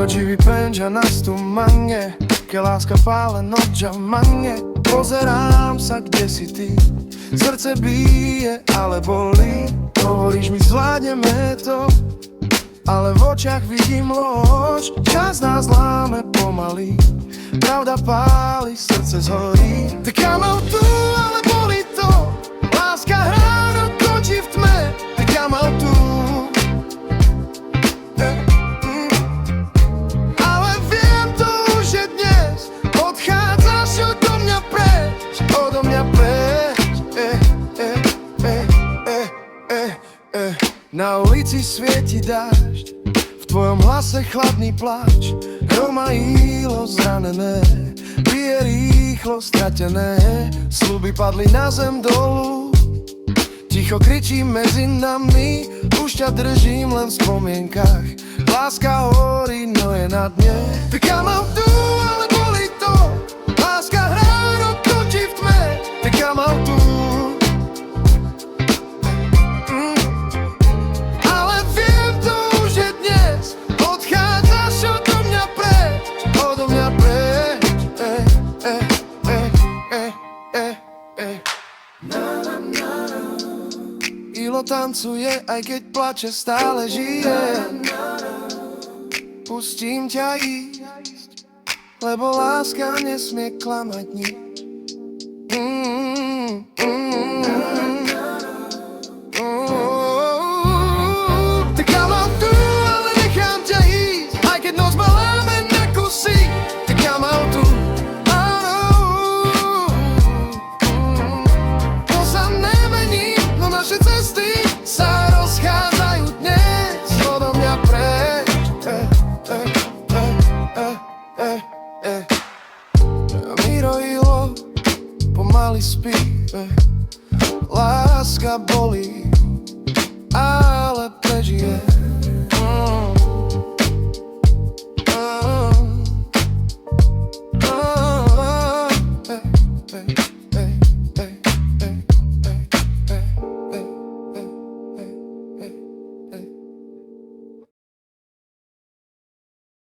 oggi vypędza nas tu mangę, keď láska pále noča v mange. Pozerám sa, kde si ty, srdce bije, ale bolí. Hovoríš mi, zvládneme to, ale v očiach vidím lož. Čas nás láme pomaly, pravda páli, srdce zhorí. Tak ja mám tu, ale bolí to, láska hrá do kočí v tme. Tak ja mám tu, ale viem to už je dnes. Odchádzaš odo mňa preč, odo mňa preč. Na ulici svieti dážď, v tvojom hlase chladný pláč. Roma jílo zranené, pije rýchlo stratené. Sľuby padli na zem dolu, ticho kričí medzi nami. Už ťa držím len v spomienkach, láska horí, no je na dne. Tak ja mám tu, ale bolí to, láska hrá do kočí v tme. Tak ja mám tu, ale viem to už je dnes. Odchádzaš odo mňa preč, odo mňa preč. Ilo tancuje, aj keď plače, stále žije. Pustím ťa ísť, lebo láska nesmie klamať nič.